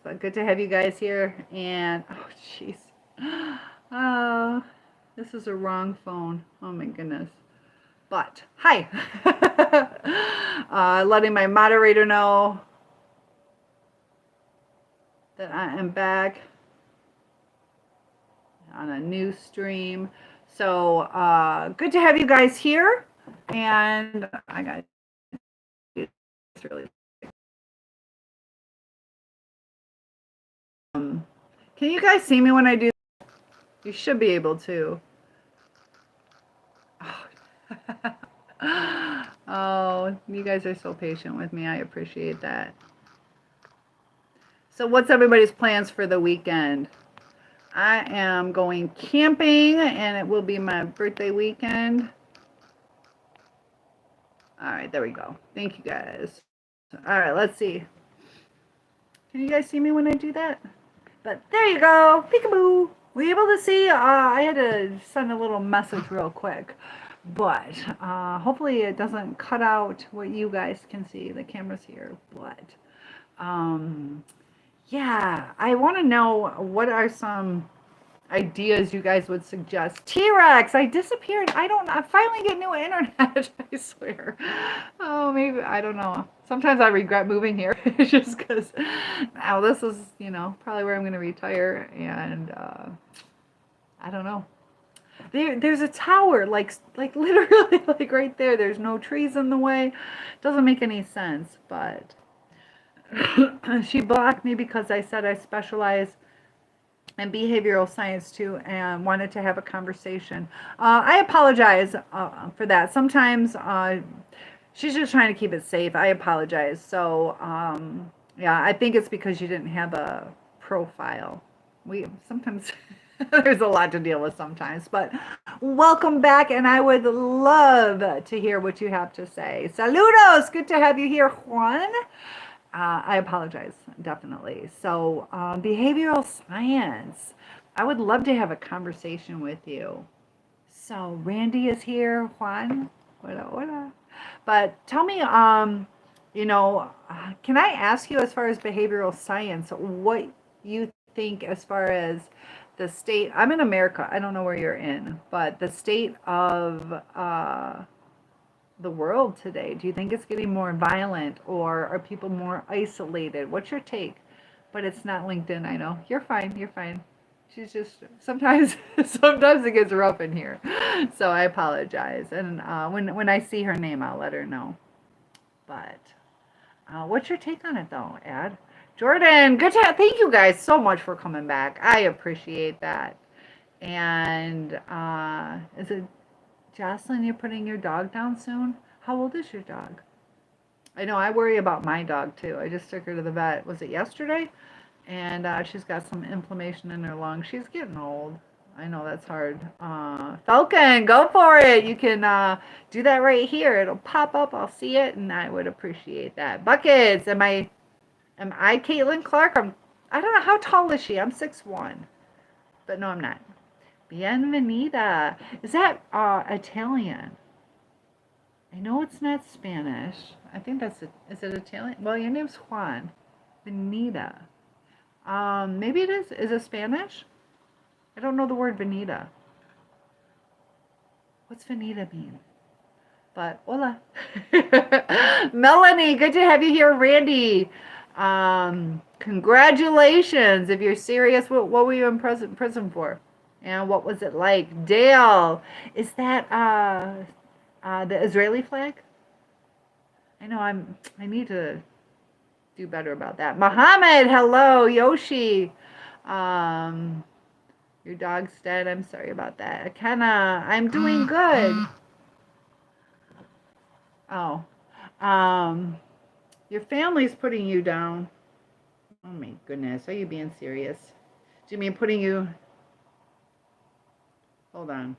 but good to have you guys here. And oh, jeez, oh, this is a wrong phone. Oh my goodness. But hi, letting my moderator know that I am back on a new stream. So good to have you guys here. And I got it's really. Can you guys see me when I do? You should be able to. Oh, you guys are so patient with me. I appreciate that. So what's everybody's plans for the weekend? I am going camping, and it will be my birthday weekend. All right, there we go. Thank you guys. All right, let's see. Can you guys see me when I do that? But there you go. Peekaboo. Were you able to see? I had to send a little message real quick. But hopefully it doesn't cut out what you guys can see. The camera's here. But yeah, I want to know what are some ideas you guys would suggest. T-Rex, I disappeared. I finally get new internet. I swear. Oh, maybe, I don't know. Sometimes I regret moving here just because now this is, probably where I'm going to retire. And I don't know. There's a tower, like literally, like right there. There's no trees in the way. Doesn't make any sense, but she blocked me because I said I specialize in behavioral science too and wanted to have a conversation. I apologize for that. Sometimes she's just trying to keep it safe. I apologize. So yeah, I think it's because you didn't have a profile. We sometimes there's a lot to deal with sometimes, but welcome back, and I would love to hear what you have to say. Saludos, good to have you here, Juan. I apologize, definitely. So behavioral science, I would love to have a conversation with you. So Randy is here, Juan, hola, hola. But tell me, can I ask you as far as behavioral science, what you think as far as the state, I'm in America, I don't know where you're in, but the state of the world today, do you think it's getting more violent, or are people more isolated? What's your take? But it's not LinkedIn, I know. You're fine, you're fine. She's just, sometimes sometimes it gets rough in here. So I apologize. And when I see her name, I'll let her know. But what's your take on it though, Ad? Jordan, good to have, thank you guys so much for coming back. I appreciate that. And is it Jocelyn, you're putting your dog down soon? How old is your dog? I know I worry about my dog too. I just took her to the vet. Was it yesterday? And she's got some inflammation in her lungs. She's getting old. I know that's hard. Falcon, go for it. You can do that right here. It'll pop up. I'll see it, and I would appreciate that. Buckets, am I Caitlin Clark? I don't know, how tall is she? I'm 6'1", but no, I'm not. Bienvenida. Is that Italian? I know it's not Spanish. I think that's it. Is it Italian? Well, your name's Juan. Benita. Maybe it is. Is it Spanish? I don't know the word Benita. What's Benita mean? But hola. Melanie, good to have you here. Randy, congratulations. If you're serious, what were you in prison for? And what was it like? Dale, is that the Israeli flag? I know I need to do better about that. Mohammed, hello. Yoshi, your dog's dead. I'm sorry about that. Akena, I'm doing good. Oh, your family's putting you down. Oh my goodness, are you being serious? Do you mean putting you? Hold on.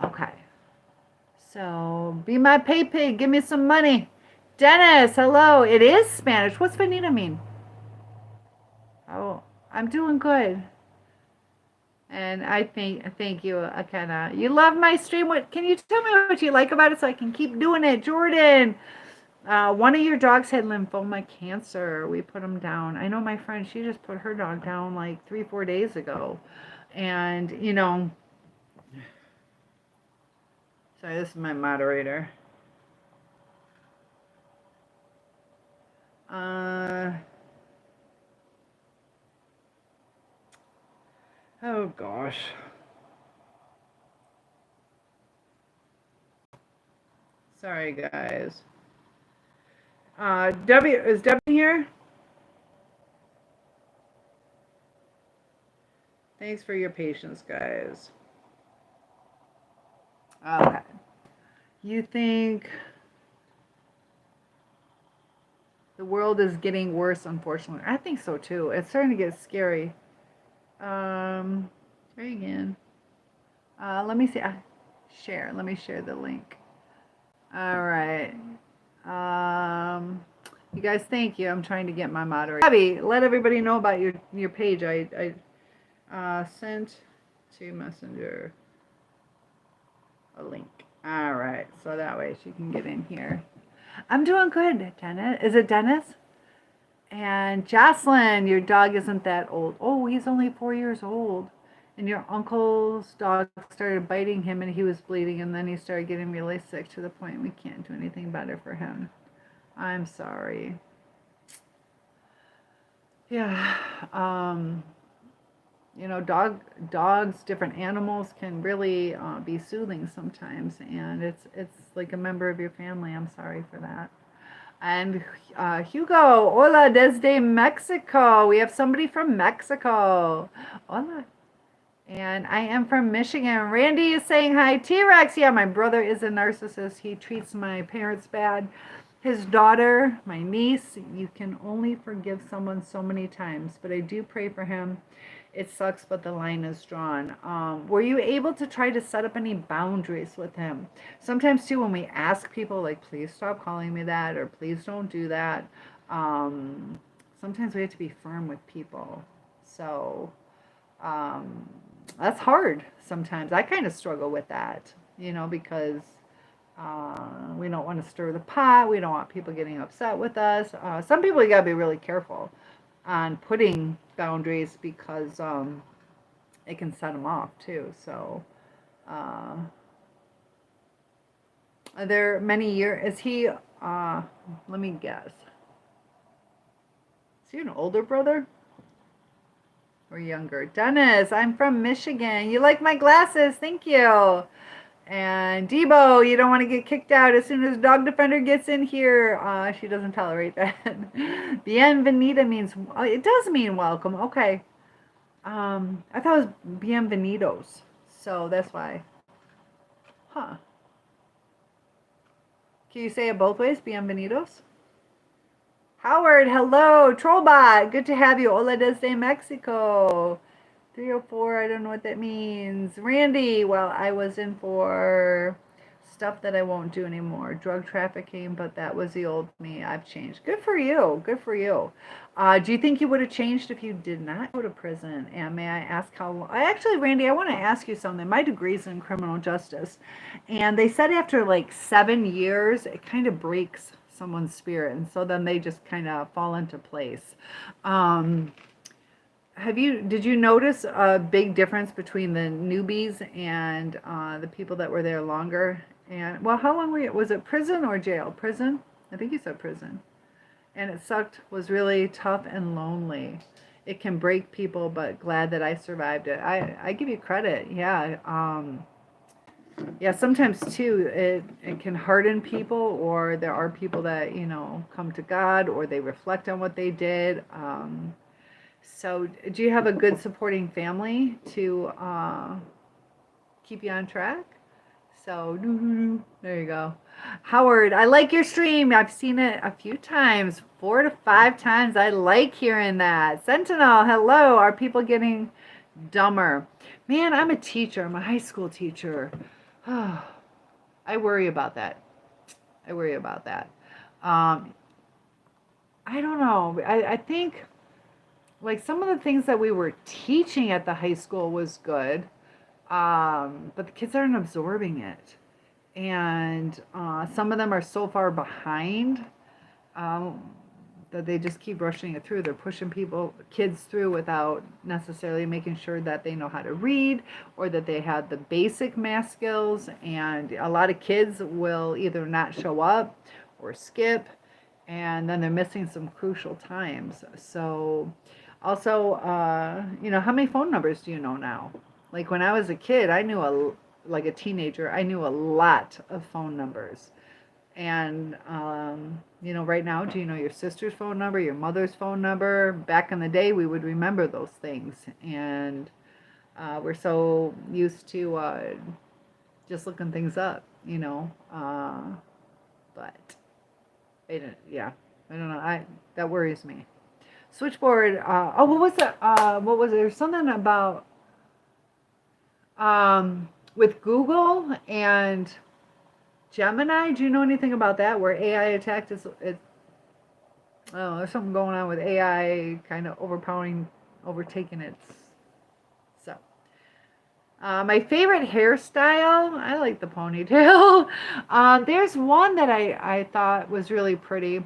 Okay. So, be my pay pig. Give me some money. Dennis, hello. It is Spanish. What's Benita mean? Oh, I'm doing good. And I thank you, Akena. You love my stream. What can you tell me what you like about it so I can keep doing it? Jordan, One of your dogs had lymphoma cancer. We put him down. I know my friend, she just put her dog down like 3-4 days ago. And, sorry, this is my moderator. Oh gosh. Sorry, guys. Is Debbie here? Thanks for your patience, guys. Okay. You think the world is getting worse, unfortunately? I think so too. It's starting to get scary. Try again. Let me see. Share. Let me share the link. All right. You guys, thank you. I'm trying to get my moderator. Abby, let everybody know about your page. I sent to Messenger a link. All right, so that way she can get in here. I'm doing good, Dennis. Is it Dennis? And Jocelyn, your dog isn't that old. Oh, he's only 4 years old. And your uncle's dog started biting him and he was bleeding, and then he started getting really sick to the point we can't do anything better for him. I'm sorry. Yeah. Dogs, different animals can really be soothing sometimes, and it's like a member of your family. I'm sorry for that. And Hugo, hola desde Mexico. We have somebody from Mexico. Hola. And I am from Michigan. Randy is saying hi. T-Rex, yeah, my brother is a narcissist. He treats my parents bad. His daughter, my niece, you can only forgive someone so many times, but I do pray for him. It sucks, but the line is drawn. Were you able to try to set up any boundaries with him? Sometimes, too, when we ask people, like, please stop calling me that, or please don't do that, sometimes we have to be firm with people. So that's hard sometimes. I kind of struggle with that, because we don't want to stir the pot. We don't want people getting upset with us. Some people, you got to be really careful on putting boundaries because it can set them off too. So are there many years? Is he, let me guess. Is he an older brother or younger? Dennis, I'm from Michigan. You like my glasses? Thank you. And Debo, you don't want to get kicked out as soon as Dog Defender gets in here. She doesn't tolerate that. Bienvenida means, it does mean welcome. Okay. I thought it was bienvenidos. So that's why. Huh. Can you say it both ways? Bienvenidos? Howard, hello. Trollbot, good to have you. Hola desde Mexico. 304, I don't know what that means. Randy, well, I was in for stuff that I won't do anymore. Drug trafficking, but that was the old me. I've changed. Good for you. Good for you. Do you think you would have changed if you did not go to prison? And may I ask how long? Actually, Randy, I want to ask you something. My degree's in criminal justice. And they said after like 7 years, it kind of breaks someone's spirit. And so then they just kind of fall into place. Did you notice a big difference between the newbies and the people that were there longer? And well, how long were you? Was it prison or jail? Prison? I think you said prison. And it sucked, was really tough and lonely. It can break people, but glad that I survived it. I give you credit. Yeah. Yeah, sometimes too, it can harden people, or there are people that, come to God, or they reflect on what they did. So do you have a good supporting family to keep you on track? So there you go. Howard, I like your stream. I've seen it a few times, 4 to 5 times. I like hearing that. Sentinel, hello. Are people getting dumber? Man, I'm a teacher. I'm a high school teacher. I worry about that. I don't know. I think like some of the things that we were teaching at the high school was good, but the kids aren't absorbing it. And some of them are so far behind that they just keep rushing it through. They're pushing kids through without necessarily making sure that they know how to read or that they have the basic math skills. And a lot of kids will either not show up or skip, and then they're missing some crucial times. So, also, how many phone numbers do you know now? Like when I was a kid, like a teenager, I knew a lot of phone numbers. And, right now, do you know your sister's phone number, your mother's phone number? Back in the day, we would remember those things. And we're so used to just looking things up, but yeah, I don't know. That worries me. Switchboard. What was that? What was it? There's something about with Google and Gemini. Do you know anything about that? Where AI attacked it? Oh, there's something going on with AI kind of overtaking it. So, my favorite hairstyle. I like the ponytail. There's one that I thought was really pretty.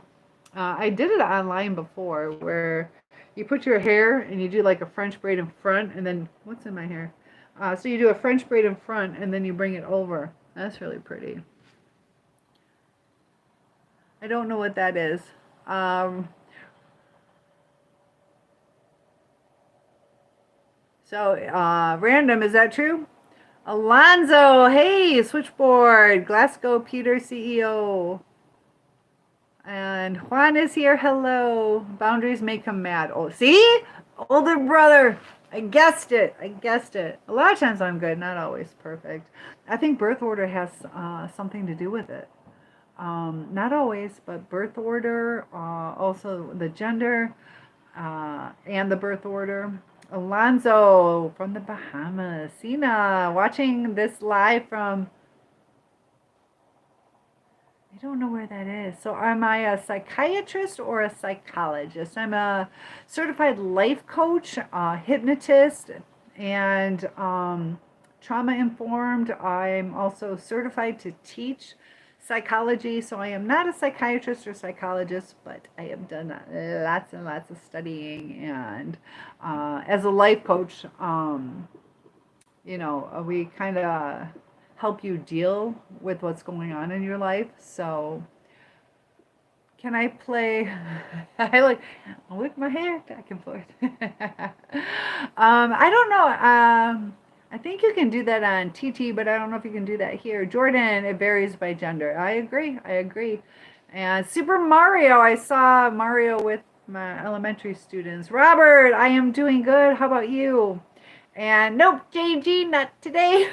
I did it online before, where you put your hair and you do like a French braid in front, and then what's in my hair? So you do a French braid in front, and then you bring it over. That's really pretty. I don't know what that is. Um, Random, is that true? Alonzo, hey, switchboard, Glasgow Peter CEO. And Juan is here, hello. Boundaries make him mad. Oh, see? Older brother. I guessed it. A lot of times I'm good, not always perfect. I think birth order has something to do with it. Not always, but birth order, also the gender, and the birth order. Alonzo from the Bahamas. Sina, watching this live from, I don't know where that is. So am I a psychiatrist or a psychologist? I'm a certified life coach, hypnotist, and trauma informed. I'm also certified to teach psychology. So I am not a psychiatrist or psychologist, but I have done lots and lots of studying. And as a life coach, we kind of help you deal with what's going on in your life. So can I play? I like whip my hair back and forth. I don't know. I think you can do that on TT, but I don't know if you can do that here. Jordan, it varies by gender. I agree. And Super Mario, I saw Mario with my elementary students. Robert, I am doing good. How about you? And nope, JG, not today.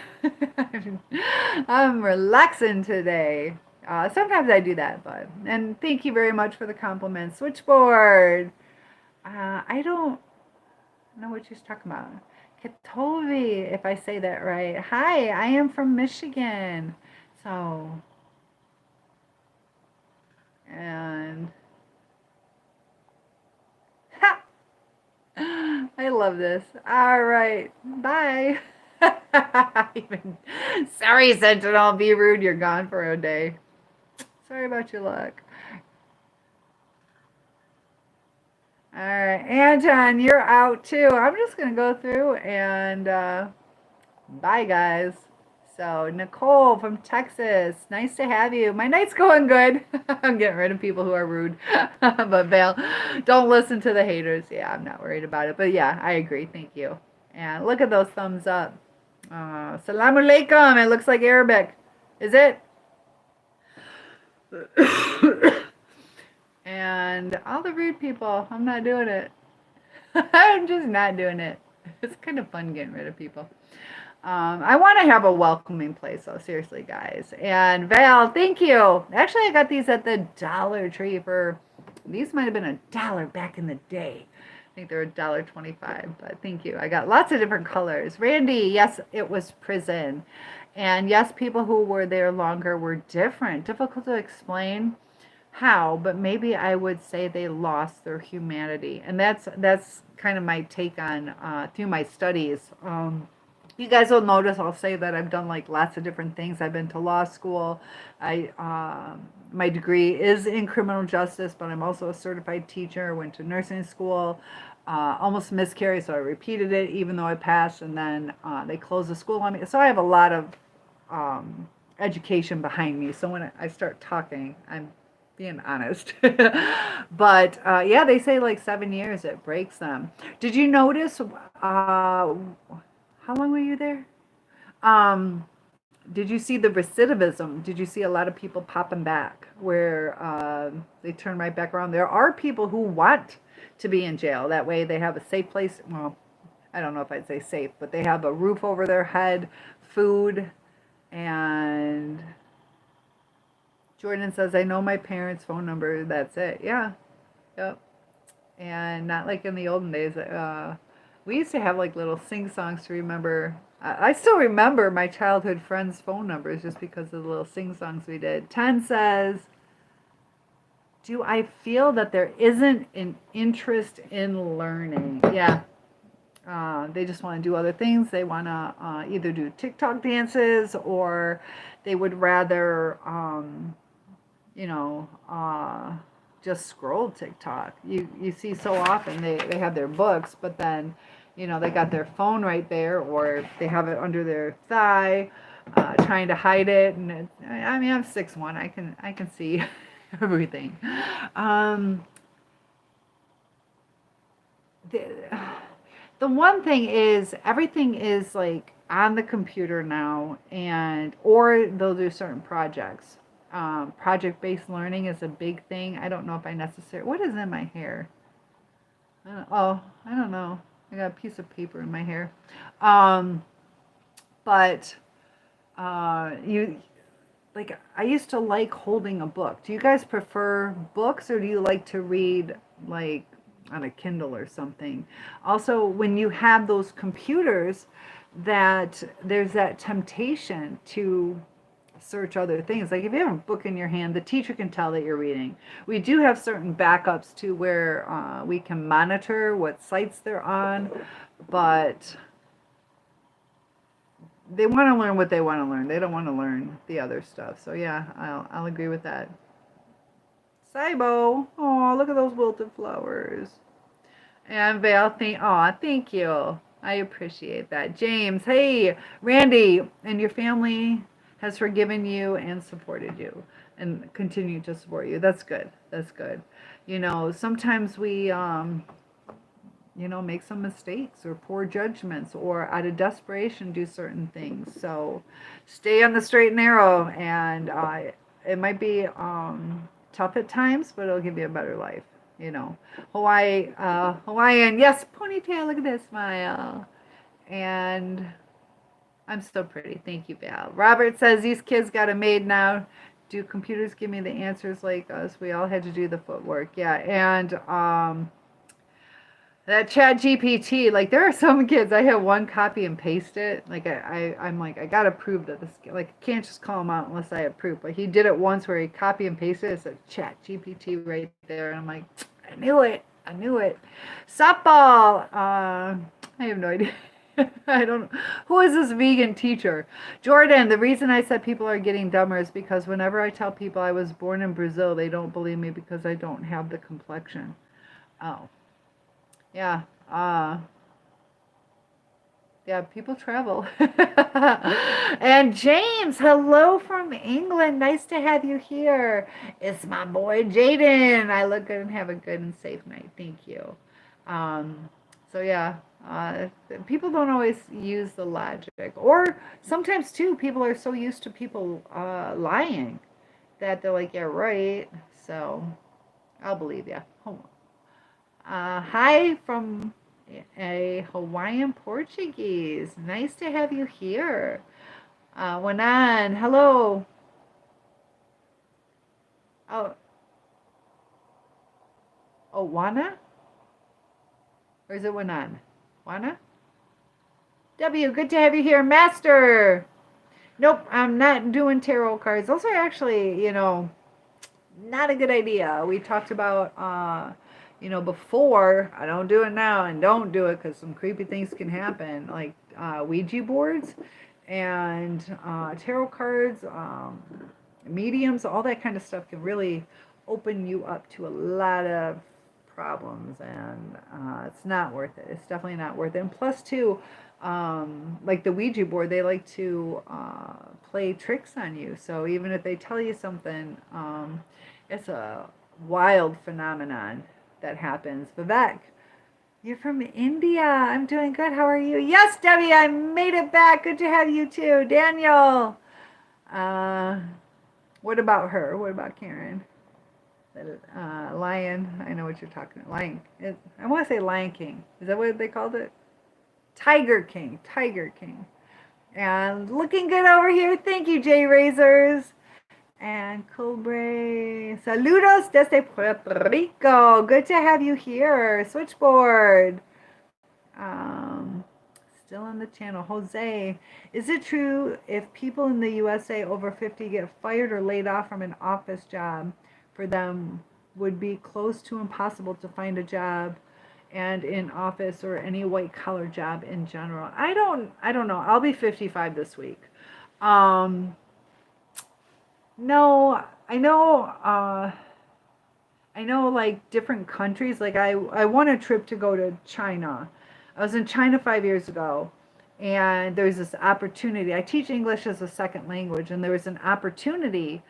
I'm relaxing today. Sometimes I do that, and thank you very much for the compliment. Switchboard. I don't know what she's talking about. Katovi, if I say that right. Hi, I am from Michigan. So, and ha, I love this. All right, bye. Sorry, Sentinel. Be rude. You're gone for a day. Sorry about your luck. All right, Anton, you're out too. I'm just gonna go through and bye, guys. So Nicole from Texas, nice to have you. My night's going good. I'm getting rid of people who are rude, but Val, don't listen to the haters. Yeah, I'm not worried about it. But yeah, I agree. Thank you. And look at those thumbs up. Salam alaikum. It looks like Arabic. Is it? And all the rude people, I'm not doing it. I'm just not doing it. It's kind of fun getting rid of people. I want to have a welcoming place, though. Seriously, guys. And Val, thank you. Actually, I got these at the Dollar Tree these might have been $1 back in the day. I think they're $1.25, but thank you. I got lots of different colors. Randy, yes, it was prison. And yes, people who were there longer were different. Difficult to explain how, but maybe I would say they lost their humanity. And that's kind of my take on through my studies. You guys will notice I'll say that I've done like lots of different things. I've been to law school. My degree is in criminal justice, but I'm also a certified teacher. Went to nursing school. Almost miscarried, so I repeated it even though I passed, and then they closed the school on me. So I have a lot of education behind me. So when I start talking, I'm being honest. But yeah, they say like 7 years it breaks them. Did you notice? How long were you there? Um, did you see the recidivism? Did you see a lot of people popping back where they turn right back around? There are people who want to be in jail. That way they have a safe place. Well, I don't know if I'd say safe, but they have a roof over their head, food, and Jordan says, I know my parents' phone number. That's it. Yeah. Yep. And not like in the olden days. We used to have like little sing songs to remember. I still remember my childhood friends' phone numbers just because of the little sing songs we did. 10 says, do I feel that there isn't an interest in learning? Yeah. They just want to do other things. They want to either do TikTok dances or they would rather, you know, just scroll TikTok. You see so often they have their books, but then, you know, they got their phone right there or they have it under their thigh, trying to hide it. And I mean, I'm 6'1". I can see everything. The, the one thing is everything is like on the computer now, and or they'll do certain projects. Project-based learning is a big thing. I don't know if I necessarily. What is in my hair? I don't know. I got a piece of paper in my hair. Um, but you like I used to like holding a book. Do you guys prefer books or do you like to read like on a Kindle or something? Also, when you have those computers, that there's that temptation to search other things. Like if you have a book in your hand, the teacher can tell that you're reading. We do have certain backups to where we can monitor what sites they're on, but they want to learn what they want to learn. They don't want to learn the other stuff. So yeah, I'll agree with that. Saibo, oh look at those wilted flowers. And Val, thank you. I appreciate that. James, hey, Randy, and your family has forgiven you and supported you and continue to support you. That's good. That's good. You know, sometimes we, make some mistakes or poor judgments or out of desperation do certain things. So stay on the straight and narrow, and it might be tough at times, but it'll give you a better life. You know, Hawaiian, yes, ponytail, look at this smile. And I'm so pretty. Thank you, Val. Robert says, these kids got a maid now. Do computers give me the answers like us? We all had to do the footwork. Yeah, and that Chat GPT, like there are some kids, I have one copy and paste it. Like I'm like, I gotta prove that this, like I can't just call him out unless I approve. But he did it once where he copy and pasted it. It's a Chat GPT right there. And I'm like, I knew it. Softball. I have no idea. I don't know. Who is this vegan teacher? Jordan, the reason I said people are getting dumber is because whenever I tell people I was born in Brazil, they don't believe me because I don't have the complexion. Oh. Yeah. Yeah, people travel. And James, hello from England. Nice to have you here. It's my boy Jaden. I look good and have a good and safe night. Thank you. So yeah, people don't always use the logic. Or sometimes too, people are so used to people lying that they're like, yeah, right. So I'll believe you. Hi from a Hawaiian Portuguese. Nice to have you here. Wanan, hello. Oh, Wana? Or is it Wanan? Wana? W, good to have you here. Master. Nope, I'm not doing tarot cards. Those are actually, not a good idea. We talked about before. I don't do it now, and don't do it because some creepy things can happen. Like Ouija boards and tarot cards, mediums, all that kind of stuff can really open you up to a lot of problems, and it's not worth it. It's definitely not worth it. And plus, too, like the Ouija board, they like to play tricks on you. So even if they tell you something, it's a wild phenomenon that happens. Vivek, you're from India. I'm doing good. How are you? Yes, Debbie, I made it back. Good to have you too. Daniel. What about her? What about Karen? Lion. I know what you're talking about. Lion. I want to say Lion King. Is that what they called it? Tiger King. Tiger King. And looking good over here. Thank you, J Razors. And Cobre. Saludos desde Puerto Rico. Good to have you here. Switchboard. Still on the channel. Jose. Is it true if people in the USA over 50 get fired or laid off from an office job, for them would be close to impossible to find a job and in office or any white collar job in general? I don't know. I'll be 55 this week. No, I know like different countries. Like I won a trip to go to China. I was in China 5 years ago, and there's this opportunity. I teach English as a second language, and there was an opportunity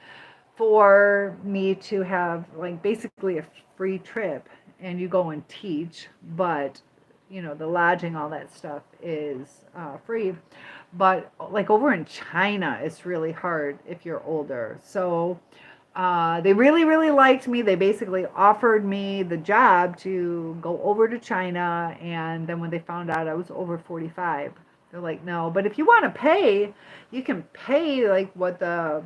for me to have like basically a free trip, and you go and teach, but you know the lodging, all that stuff is free. But like over in China, it's really hard if you're older. So they really, really liked me. They basically offered me the job to go over to China. And then when they found out I was over 45, they're like, no, but if you want to pay, you can pay like what the,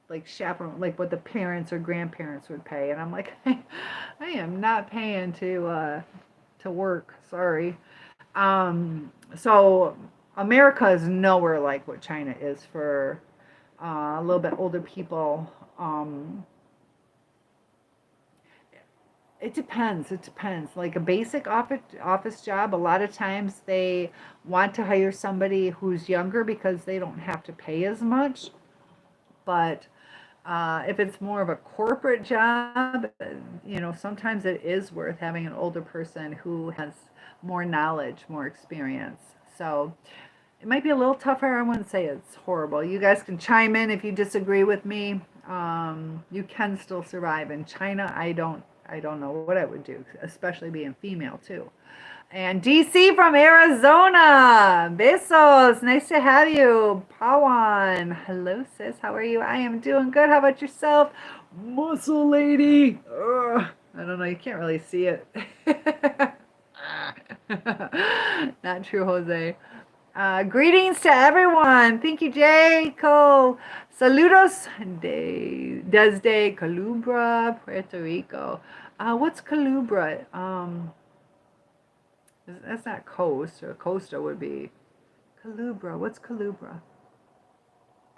like chaperone, like what the parents or grandparents would pay. And I'm like, I am not paying to work. Sorry. So America is nowhere like what China is for a little bit older people. It depends. It depends. Like a basic office job, a lot of times they want to hire somebody who's younger because they don't have to pay as much. But if it's more of a corporate job, sometimes it is worth having an older person who has more knowledge, more experience. So it might be a little tougher. I wouldn't say it's horrible. You guys can chime in if you disagree with me. You can still survive in China. I don't know what I would do, especially being female too. And DC from Arizona. Besos. Nice to have you. Pawan. Hello, sis. How are you? I am doing good. How about yourself? Muscle lady. Ugh. I don't know. You can't really see it. Not true, Jose. Greetings to everyone. Thank you, Jay. Cole. Saludos desde Culebra, Puerto Rico. What's Culebra? That's not coast, or Costa would be Culebra. What's Culebra?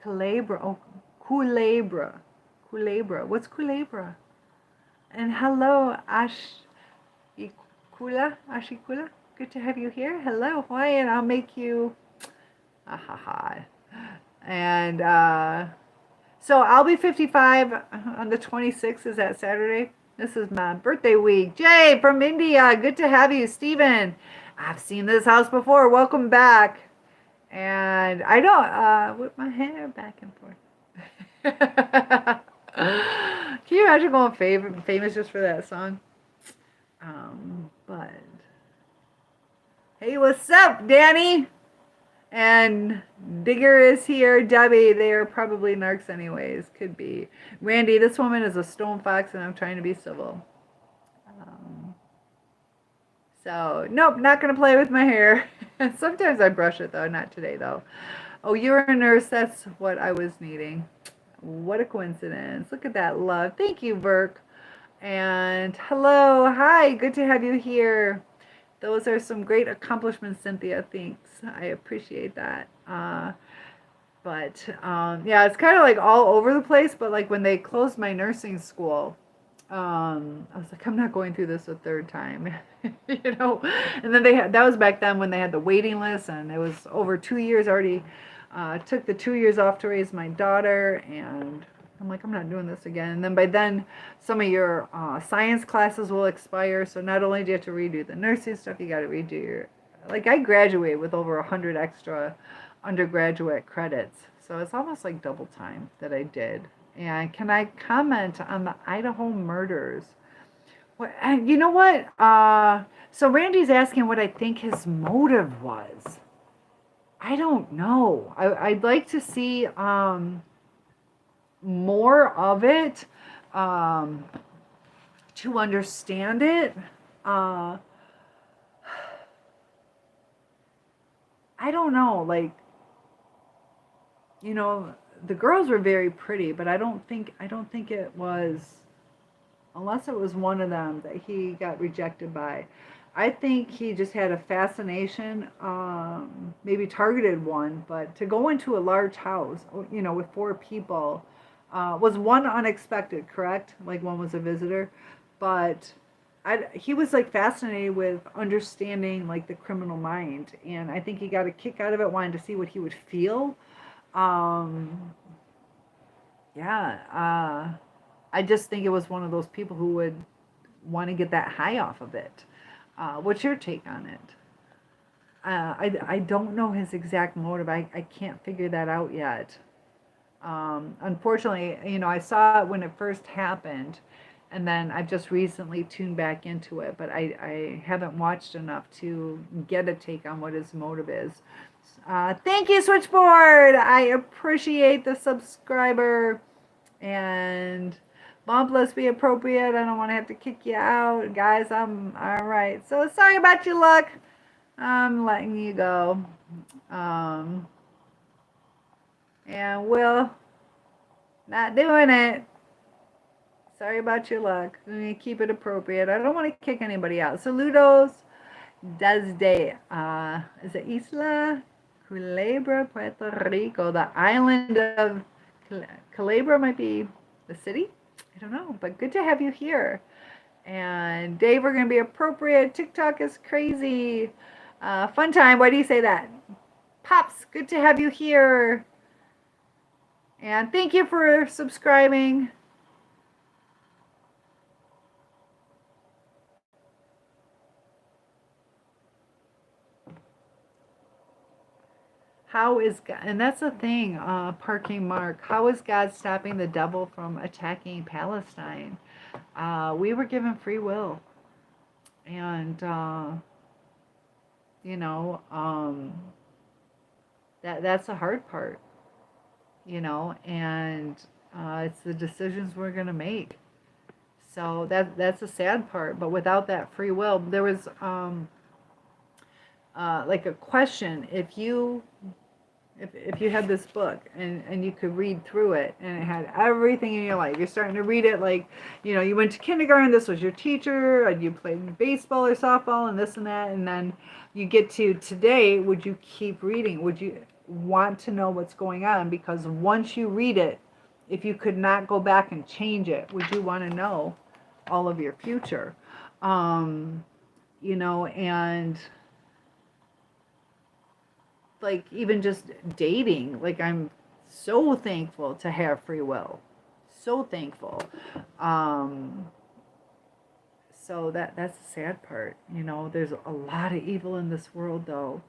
Culebra. Oh, Culebra. Culebra. What's Culebra? And hello, Ashikula. Good to have you here. Hello, Hawaiian. I'll make you. And so I'll be 55 on the 26th. Is that Saturday? This is my birthday week. Jay from India. Good to have you. Steven. I've seen this house before. Welcome back. And I don't whip my hair back and forth. Can you imagine going famous just for that song? But hey, what's up, Danny? And Digger is here. Debbie, they are probably narcs anyways. Could be. Randy, this woman is a stone fox and I'm trying to be civil. So, nope, not going to play with my hair. Sometimes I brush it though, not today though. Oh, you're a nurse. That's what I was needing. What a coincidence. Look at that love. Thank you, Burke. And hello. Hi, good to have you here. Those are some great accomplishments, Cynthia. Thanks. I appreciate that. Yeah, it's kind of like all over the place, but like when they closed my nursing school, I was like, I'm not going through this a third time, you know. And then that was back then when they had the waiting list, and it was over 2 years already. Took the 2 years off to raise my daughter, and I'm like, I'm not doing this again. And then by then, some of your science classes will expire. So not only do you have to redo the nursing stuff, you got to redo your, like I graduated with over 100 extra undergraduate credits. So it's almost like double time that I did. And can I comment on the Idaho murders? What, you know what? So Randy's asking what I think his motive was. I don't know. I'd like to see more of it um, to understand it. Uh, I don't know. Like, you know, the girls were very pretty, but I don't think it was, unless it was one of them that he got rejected by. I think he just had a fascination, maybe targeted one, but to go into a large house, with 4 people, was one unexpected, correct? Like one was a visitor, but he was like fascinated with understanding like the criminal mind, and I think he got a kick out of it, wanting to see what he would feel. Um, yeah, I just think it was one of those people who would want to get that high off of it. What's your take on it? I don't know his exact motive. I can't figure that out yet. Unfortunately, I saw it when it first happened, and then I've just recently tuned back into it, but I haven't watched enough to get a take on what his motive is. Thank you, Switchboard. I appreciate the subscriber. And bump, let's be appropriate. I don't want to have to kick you out. Guys, I'm all right. So sorry about your luck. I'm letting you go. Um, and Will, not doing it. Sorry about your luck. Let me keep it appropriate. I don't want to kick anybody out. Saludos desde, is it Isla Culebra, Puerto Rico, the island of Culebra might be the city. I don't know, but good to have you here. And Dave, we're going to be appropriate. TikTok is crazy. Fun time. Why do you say that? Pops, good to have you here. And thank you for subscribing. How is God, and that's the thing, Parking Mark, how is God stopping the devil from attacking Palestine? We were given free will. And, you know, um, that's the hard part, and it's the decisions we're going to make. So that's the sad part. But without that free will, there was like a question: if you had this book and you could read through it and it had everything in your life, you're starting to read it like, you went to kindergarten, this was your teacher, and you played baseball or softball and this and that, and then you get to today, would you keep reading? Would you want to know what's going on? Because once you read it, if you could not go back and change it, would you want to know all of your future? And like even just dating, like I'm so thankful to have free will, so thankful. um so that's the sad part. There's a lot of evil in this world though.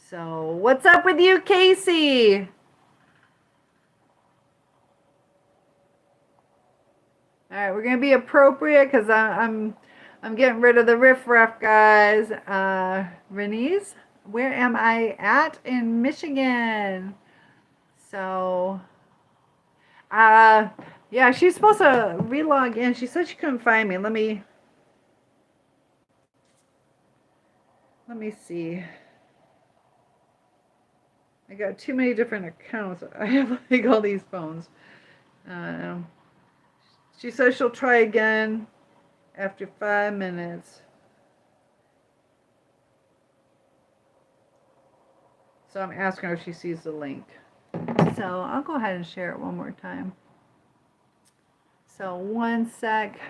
So what's up with you, Casey? All right, we're gonna be appropriate because I'm getting rid of the riffraff, guys. Renee's, where am I at in Michigan? So, yeah, she's supposed to relog in. She said she couldn't find me. Let me see. I got too many different accounts. I have like all these phones. She says she'll try again after 5 minutes. So I'm asking her if she sees the link. So I'll go ahead and share it one more time. So one sec.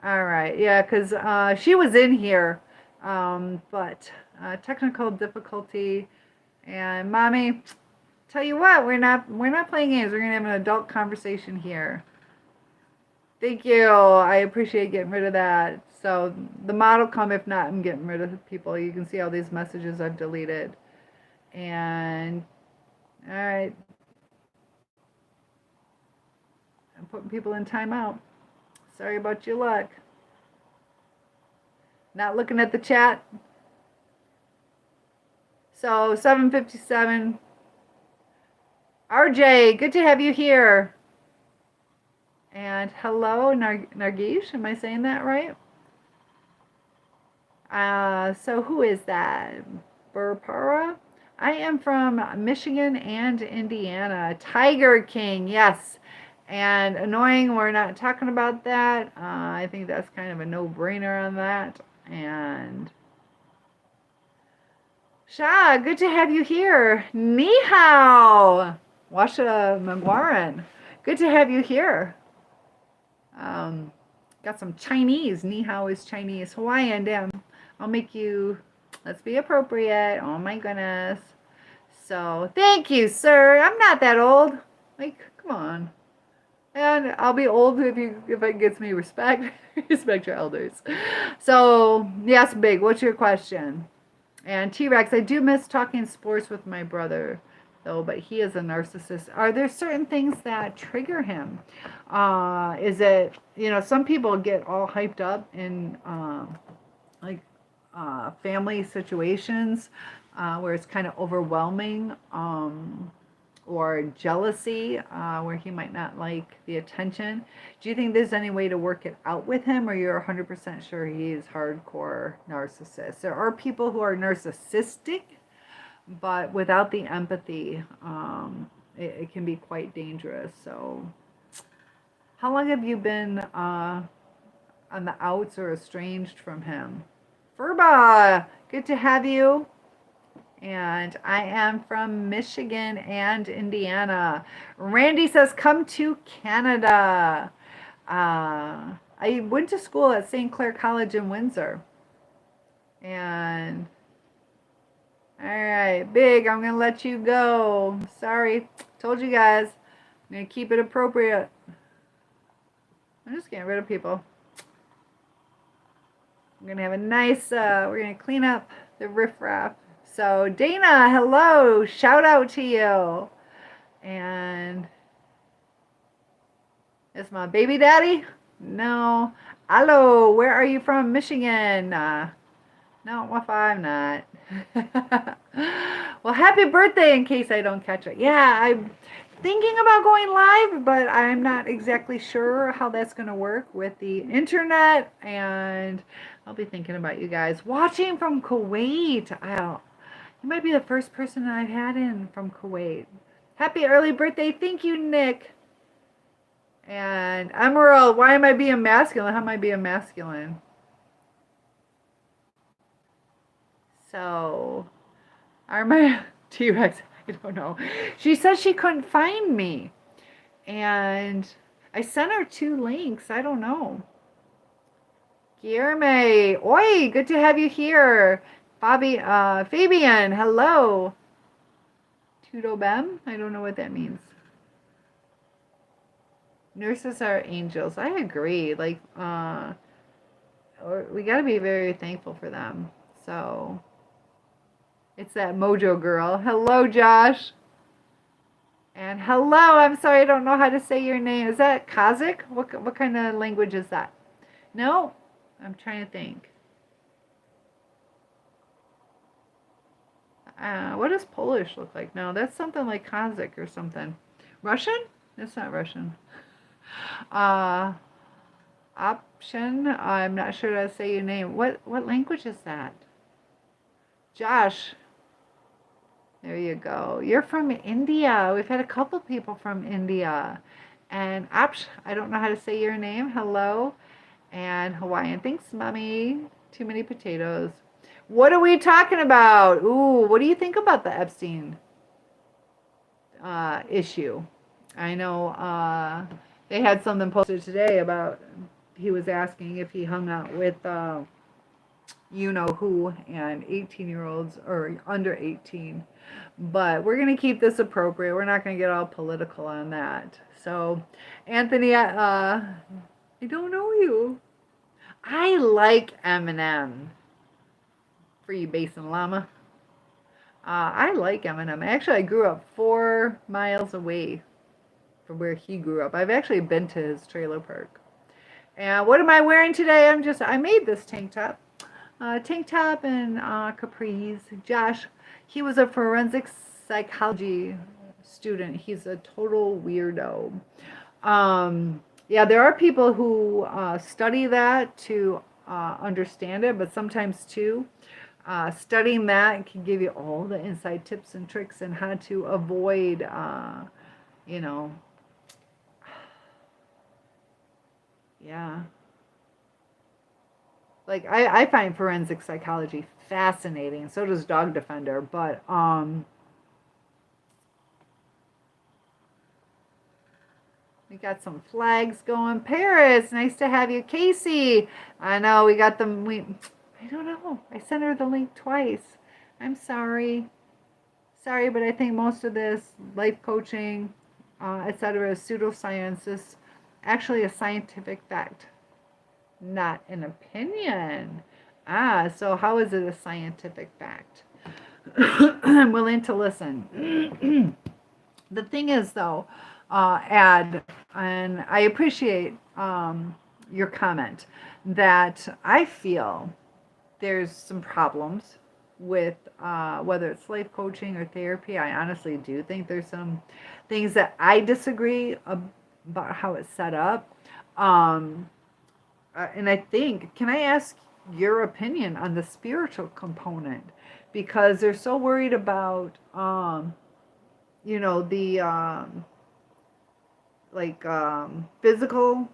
All right, yeah, because she was in here, but technical difficulty. And mommy, tell you what, we're not playing games. We're gonna have an adult conversation here. Thank you. I appreciate getting rid of that. So the mod will come. If not, I'm getting rid of people. You can see all these messages I've deleted. And all right, I'm putting people in timeout. Sorry about your luck. Not looking at the chat. So 7:57. RJ, good to have you here. And hello, Nargish. Am I saying that right? So who is that? Burpara? I am from Michigan and Indiana. Tiger King, yes. And annoying, we're not talking about that. I think that's kind of a no-brainer on that. And Sha, good to have you here. Ni hao. Washa Magwaran. Good to have you here. Got some Chinese. Ni hao is Chinese. Hawaiian, damn. I'll make you, let's be appropriate. Oh my goodness. So, thank you, sir. I'm not that old. Like, come on. And I'll be old if it gets me respect. Respect your elders. So, yes, Big, what's your question? And T-Rex, I do miss talking sports with my brother, though, but he is a narcissist. Are there certain things that trigger him? Is it, some people get all hyped up in, like, family situations where it's kind of overwhelming, or jealousy where he might not like the attention. Do you think there's any way to work it out with him, or you're 100% sure he's hardcore narcissist? There are people who are narcissistic, but without the empathy, it can be quite dangerous. So how long have you been on the outs or estranged from him? Furba, good to have you. And I am from Michigan and Indiana. Randy says, come to Canada. I went to school at St. Clair College in Windsor. And, all right, Big, I'm going to let you go. Sorry, told you guys. I'm going to keep it appropriate. I'm just getting rid of people. I'm going to have a nice, we're going to clean up the riffraff. So Dana, hello, shout out to you. And is my baby daddy? No. Hello, where are you from? Michigan. No, well, I'm not. Well, happy birthday in case I don't catch it. Yeah, I'm thinking about going live, but I'm not exactly sure how that's going to work with the internet. And I'll be thinking about you guys watching from Kuwait. You might be the first person I've had in from Kuwait. Happy early birthday. Thank you, Nick. And Emerald, why am I being masculine? How am I being masculine? So, are my T-Rex? I don't know. She said she couldn't find me. And I sent her 2 links. I don't know. Guillerme, oi, good to have you here. Fabian, hello. Tudo bem? I don't know what that means. Nurses are angels. I agree. Like, we got to be very thankful for them. So, it's that mojo girl. Hello, Josh. And hello, I'm sorry, I don't know how to say your name. Is that Kazakh? What kind of language is that? No? I'm trying to think. What does Polish look like? No, that's something like Kazakh or something. Russian? That's not Russian. Option. I'm not sure how to say your name. What language is that? Josh. There you go. You're from India. We've had a couple people from India. And I don't know how to say your name. Hello. And Hawaiian. Thanks, Mommy. Too many potatoes. What are we talking about? Ooh, what do you think about the Epstein issue? I know They had something posted today about he was asking if he hung out with you know who and 18-year-olds or under 18. But we're going to keep this appropriate. We're not going to get all political on that. So, Anthony, I don't know you. I like Eminem. Free Basin Llama. I like Eminem. Actually, I grew up 4 miles away from where he grew up. I've actually been to his trailer park. And what am I wearing today? I made this tank top. Tank top and capris. Josh, he was a forensic psychology student. He's a total weirdo. Yeah, there are people who study that to understand it, but sometimes too, studying that can give you all the inside tips and tricks and how to avoid, you know, yeah. Like I find forensic psychology fascinating. So does Dog Defender, but we got some flags going. Paris, nice to have you. Casey, I know we got them. I don't know. I sent her the link twice. I'm sorry. Sorry, but I think most of this life coaching, etc., is pseudoscience. Is actually a scientific fact, not an opinion. So how is it a scientific fact? I'm willing to listen. The thing is, though, and I appreciate your comment that I feel there's some problems with whether it's life coaching or therapy. I honestly do think there's some things that I disagree about how it's set up. And I think, can I ask your opinion on the spiritual component? Because they're so worried about, you know, the physical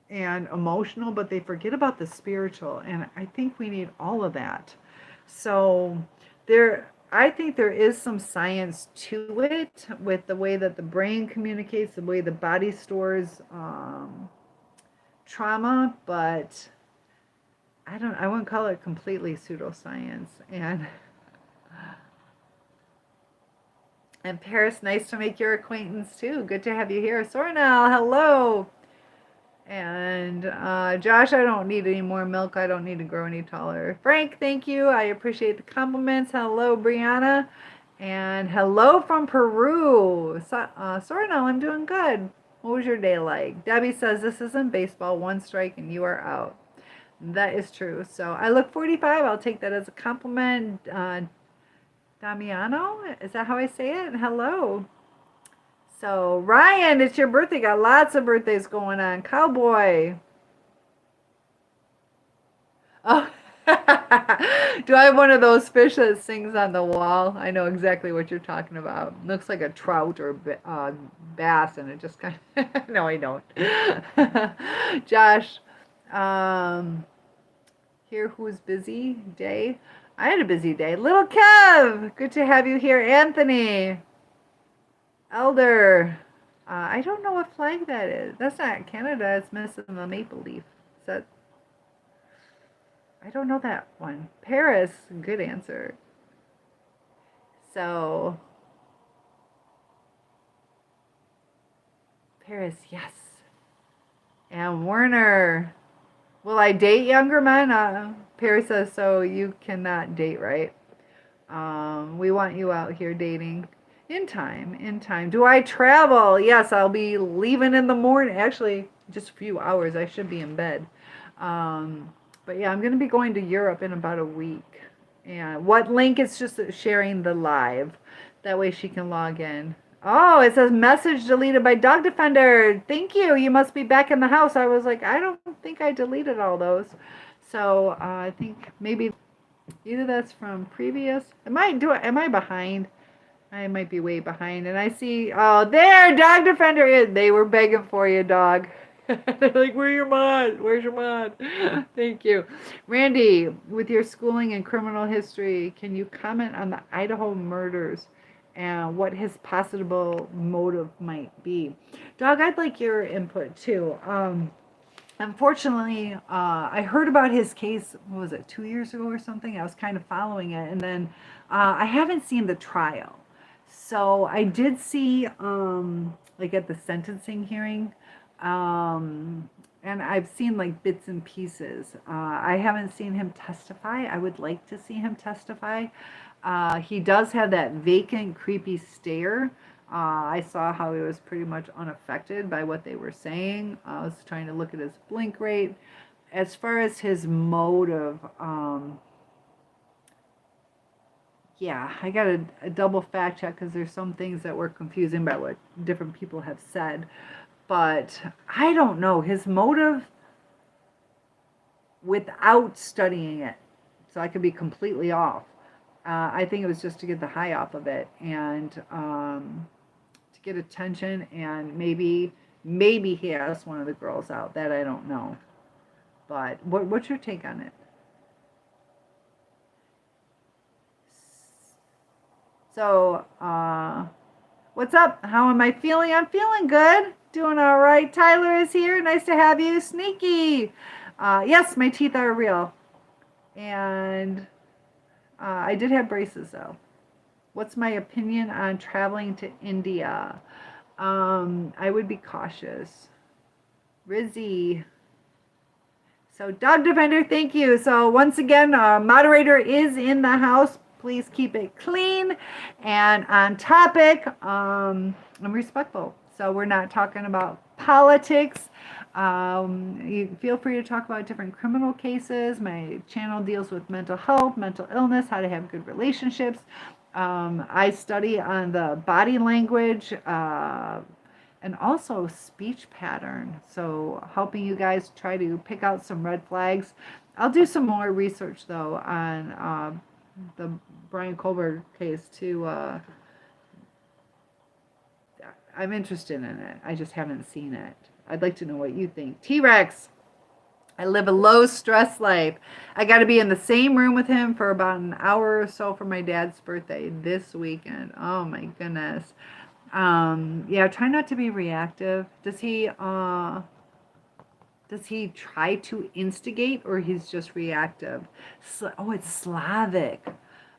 and emotional, but they forget about the spiritual. And I think we need all of that. So I think there is some science to it with the way that the brain communicates, the way the body stores trauma, but I wouldn't call it completely pseudoscience. And Paris, nice to make your acquaintance too. Good to have you here. Sornel, hello. And Josh, I don't need any more milk. I don't need to grow any taller. Frank, thank you. I appreciate the compliments. Hello, Brianna. And hello from Peru. Sornel, I'm doing good. What was your day like? Debbie says, this isn't baseball. 1 strike and you are out. That is true. So I look 45. I'll take that as a compliment. Damiano, is that how I say it? Hello. So Ryan, it's your birthday. Got lots of birthdays going on. Cowboy. Oh. Do I have one of those fish that sings on the wall? I know exactly what you're talking about. Looks like a trout or bass, and it just kind of... No, I don't. Josh, here, who's busy? Day? I had a busy day. Little Kev, good to have you here. Anthony, Elder, I don't know what flag that is. That's not Canada. It's missing the maple leaf. Is that? I don't know that one. Paris, good answer. So, Paris, yes. And Werner, will I date younger men? Paris says, so you cannot date, right? We want you out here dating in time. Do I travel? Yes, I'll be leaving in the morning. Actually, just a few hours. I should be in bed. But yeah, I'm going to be going to Europe in about a week. And what link? It's just sharing the live. That way she can log in. Oh, it says message deleted by Dog Defender. Thank you. You must be back in the house. I was like, I don't think I deleted all those. So I think maybe either that's from previous. Am I behind? I might be way behind. And I see, oh, there, Dog Defender is. They were begging for you, dog. They're like, where's your mod? Where's your mod? Thank you. Randy, with your schooling in criminal history, can you comment on the Idaho murders and what his possible motive might be. Dog, I'd like your input too. Unfortunately, I heard about his case, what was it, 2 years ago or something? I was kind of following it, and then I haven't seen the trial. So I did see, like at the sentencing hearing, and I've seen like bits and pieces. I haven't seen him testify. I would like to see him testify. He does have that vacant, creepy stare. I saw how he was pretty much unaffected by what they were saying. I was trying to look at his blink rate. As far as his motive, yeah, I got a double fact check because there's some things that were confusing by what different people have said. But I don't know his motive without studying it. So I could be completely off. I think it was just to get the high off of it and to get attention, and maybe he asked one of the girls out. That I don't know. But what's your take on it? So, what's up? How am I feeling? I'm feeling good. Doing all right. Tyler is here. Nice to have you. Sneaky. Yes, my teeth are real. And I did have braces though. What's my opinion on traveling to India? I would be cautious. Rizzy. So, Dog Defender, thank you. So, once again, moderator is in the house. Please keep it clean and on topic. I'm respectful. So, we're not talking about politics. You feel free to talk about different criminal cases. My channel deals with mental health, mental illness, how to have good relationships. I study on the body language and also speech pattern. So helping you guys try to pick out some red flags. I'll do some more research though on the Brian Colbert case too. I'm interested in it. I just haven't seen it. I'd like to know what you think. T-Rex. I live a low stress life. I got to be in the same room with him for about an hour or so for my dad's birthday this weekend. Oh my goodness. Yeah, try not to be reactive. Does he try to instigate, or he's just reactive? Oh, it's Slavic.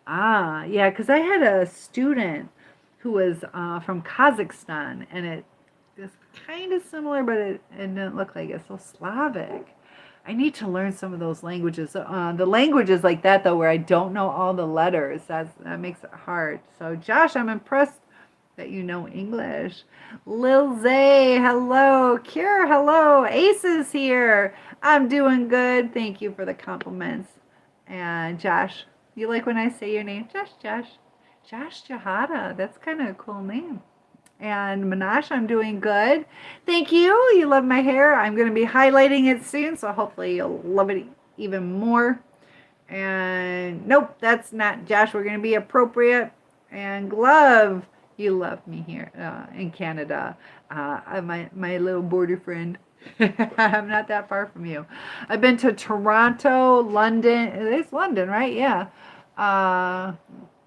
Yeah, because I had a student who was from Kazakhstan, and it is kind of similar, but it didn't look like it. So Slavic. I need to learn some of those languages. The languages like that, though, where I don't know all the letters, that makes it hard. So, Josh, I'm impressed that you know English. Lil Zay, hello. Cure, hello. Ace is here. I'm doing good. Thank you for the compliments. And Josh, you like when I say your name? Josh Jahada. That's kind of a cool name. And Minash, I'm doing good. Thank you. You love my hair. I'm going to be highlighting it soon, so hopefully you'll love it even more. And nope, that's not Josh. We're going to be appropriate. And Glove, you love me here in Canada. My little border friend. I'm not that far from you. I've been to Toronto, London. It's London, right? Yeah.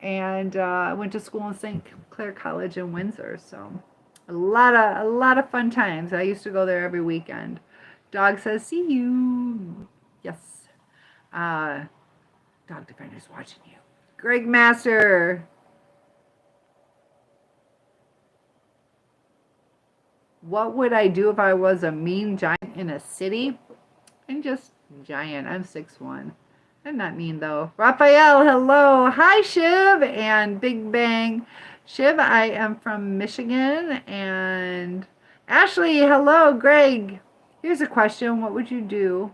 And I went to school in St. Clair College in Windsor, so a lot of fun times. I used to go there every weekend. Dog says, "See you." Yes. Dog Defender's watching you. Greg Master. What would I do if I was a mean giant in a city? I'm just giant. I'm 6'1". I'm not mean though. Raphael, hello. Hi, Shiv and Big Bang. Shiv, I am from Michigan. And Ashley, hello. Greg, here's a question. What would you do?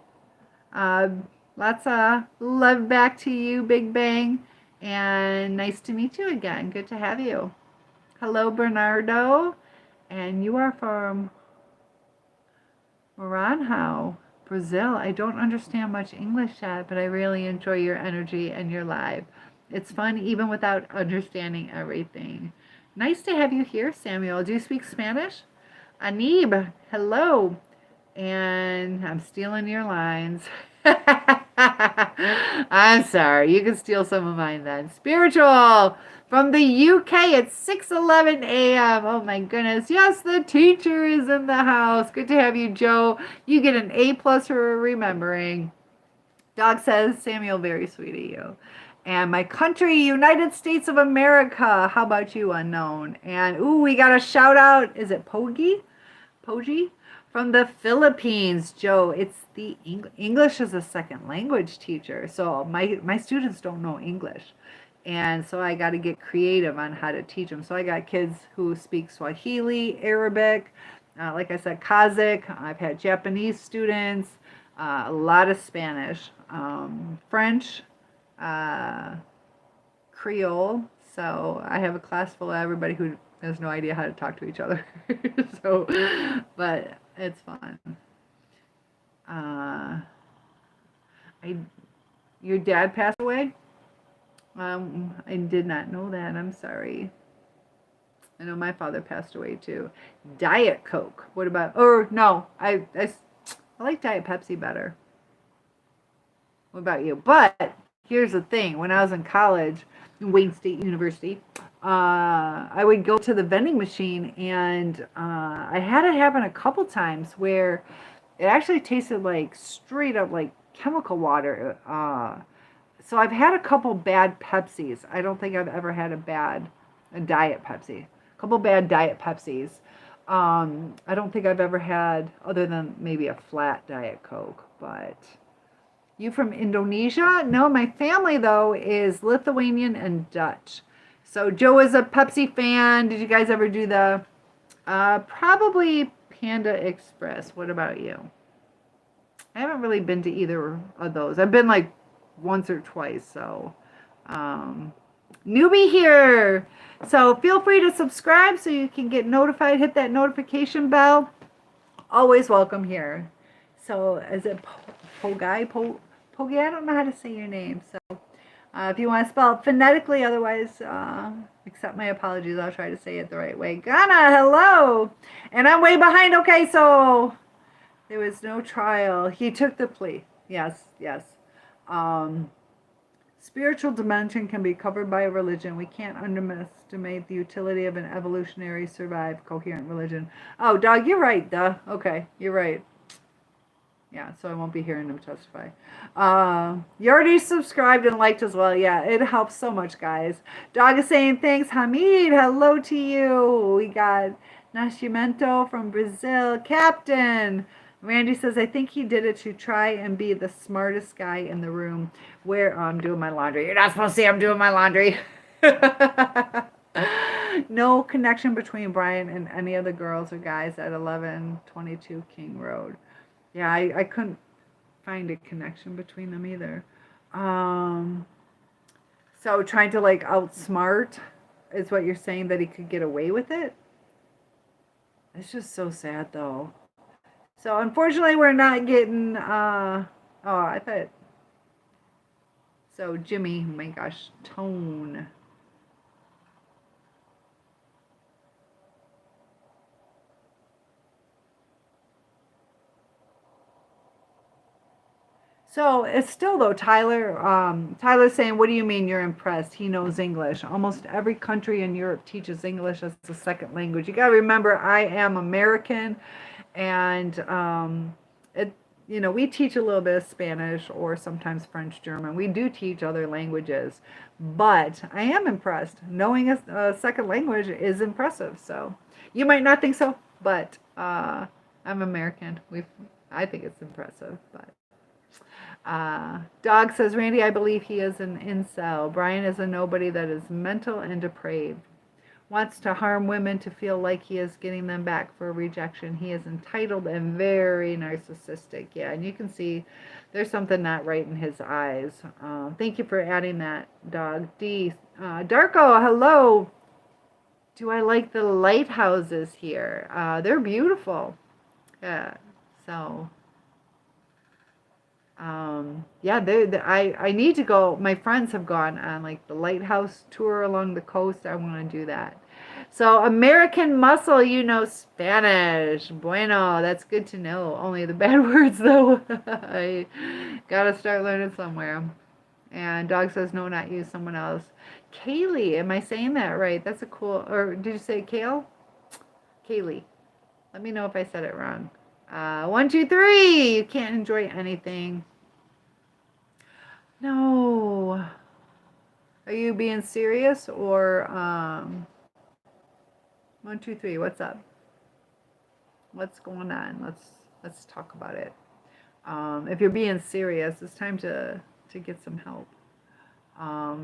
Lots of love back to you, Big Bang. And nice to meet you again. Good to have you. Hello, Bernardo. And you are from Maranhão, Brazil. I don't understand much English yet, but I really enjoy your energy and your live. It's fun even without understanding everything. Nice to have you here, Samuel. Do you speak Spanish? Anib, hello. And I'm stealing your lines. I'm sorry. You can steal some of mine then. Spiritual from the UK at 6:11 a.m. Oh my goodness. Yes, the teacher is in the house. Good to have you, Joe. You get an A plus for remembering. Dog says, Samuel, very sweet of you. And my country, United States of America. How about you, unknown? And ooh, we got a shout out. Is it Pogi? Poji? From the Philippines, Joe. It's the English is a second language teacher. So my students don't know English. And so I got to get creative on how to teach them. So I got kids who speak Swahili, Arabic, like I said, Kazakh. I've had Japanese students, a lot of Spanish, French, uh, Creole. So I have a class full of everybody who has no idea how to talk to each other. So, but it's fun. Uh, I, your dad passed away? I did not know that. I'm sorry. I know my father passed away too. Diet Coke. What about? Or no, I like Diet Pepsi better. What about you? But here's the thing: when I was in college, in Wayne State University, I would go to the vending machine, and I had it happen a couple times where it actually tasted like straight up like chemical water. So I've had a couple bad Pepsis. I don't think I've ever had a Diet Pepsi. A couple bad Diet Pepsis. I don't think I've ever had, other than maybe a flat Diet Coke. But you from Indonesia? No, my family though is Lithuanian and Dutch. So Joe is a Pepsi fan. Did you guys ever do the probably Panda Express? What about you? I haven't really been to either of those. I've been like once or twice. So newbie here. So feel free to subscribe so you can get notified. Hit that notification bell. Always welcome here. So is it Pogai? Pogi? I don't know how to say your name. So if you want to spell it phonetically, otherwise accept my apologies. I'll try to say it the right way. Ghana, hello. And I'm way behind. Okay, so there was no trial. He took the plea. Yes, yes. Spiritual dimension can be covered by a religion. We can't underestimate the utility of an evolutionary, survived, coherent religion. Oh, dog, you're right, duh. Okay, you're right. Yeah, so I won't be hearing them testify. You already subscribed and liked as well. Yeah, it helps so much, guys. Dog is saying thanks. Hamid, hello to you. We got Nascimento from Brazil. Captain. Randy says, I think he did it to try and be the smartest guy in the room where I'm doing my laundry. You're not supposed to see I'm doing my laundry. No connection between Brian and any of the girls or guys at 1122 King Road. Yeah, I couldn't find a connection between them either. So trying to like outsmart is what you're saying, that he could get away with it? It's just so sad though. So unfortunately we're not getting I thought so Jimmy, oh my gosh, Tone. So it's still though, Tyler. Tyler's saying, "What do you mean you're impressed? He knows English. Almost every country in Europe teaches English as a second language. You got to remember, I am American, and we teach a little bit of Spanish or sometimes French, German. We do teach other languages, but I am impressed. Knowing a second language is impressive. So you might not think so, but I'm American. I think it's impressive, but." Dog says, Randy, I believe he is an incel. Brian is a nobody that is mental and depraved. Wants to harm women to feel like he is getting them back for rejection. He is entitled and very narcissistic. Yeah, and you can see there's something not right in his eyes. Thank you for adding that, Dog. D. Darko, hello. Do I like the lighthouses here? They're beautiful. Yeah, so... I need to go. My friends have gone on like the lighthouse tour along the coast. I want to do that. So American Muscle, you know Spanish. Bueno, that's good to know. Only the bad words though. I gotta start learning somewhere. And dog says no, not you, someone else. Kaylee, am I saying that right? That's a cool, or did you say Kale? Kaylee. Let me know if I said it wrong. 1, 2, 3. You can't enjoy anything. No. Are you being serious or 1, 2, 3? What's up? What's going on? Let's talk about it. If you're being serious, it's time to get some help. I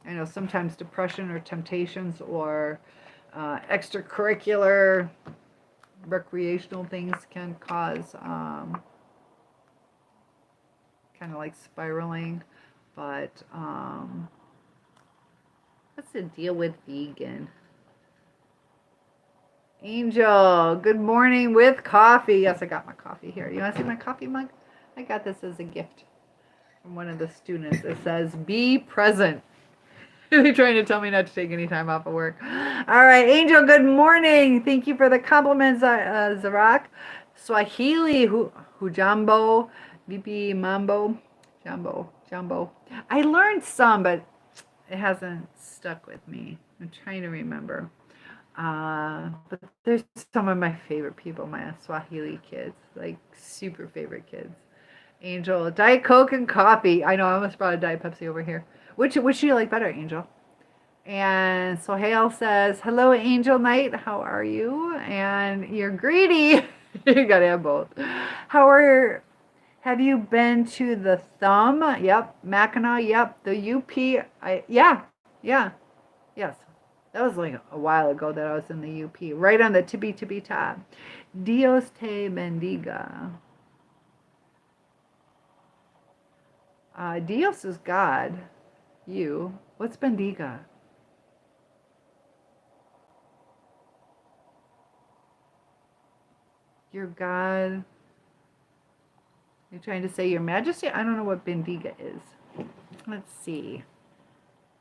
know sometimes depression or temptations or extracurricular recreational things can cause kind of like spiraling, but what's the deal with vegan? Angel, good morning with coffee. Yes, I got my coffee here. You want to see my coffee mug? I got this as a gift from one of the students. It says, be present. They're trying to tell me not to take any time off of work. All right, Angel, good morning. Thank you for the compliments, Zarak. Swahili, Hujambo, VP Mambo, Jambo. I learned some, but it hasn't stuck with me. I'm trying to remember. But there's some of my favorite people, my Swahili kids, like super favorite kids. Angel, Diet Coke and coffee. I know I almost brought a Diet Pepsi over here. Which do you like better, Angel? And Sohail says, hello, Angel Knight. How are you? And you're greedy. You gotta have both. Have you been to the Thumb? Yep. Mackinac? Yep. The UP? Yeah. Yes. That was like a while ago that I was in the UP. Right on the tippy top. Dios te bendiga. Dios is God. You. What's bendiga? Your God. You're trying to say your majesty? I don't know what bendiga is. Let's see.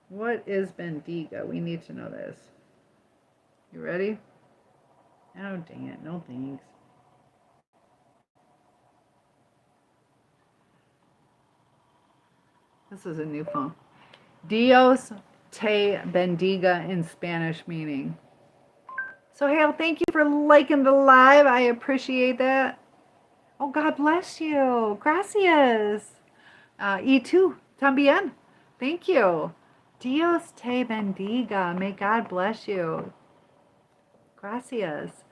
What is bendiga? We need to know this. You ready? Oh, dang it. No thanks. This is a new phone. Dios te bendiga in Spanish meaning. So, Hale, thank you for liking the live. I appreciate that. Oh, God bless you. Gracias. Y tú también. Thank you. Dios te bendiga. May God bless you. Gracias.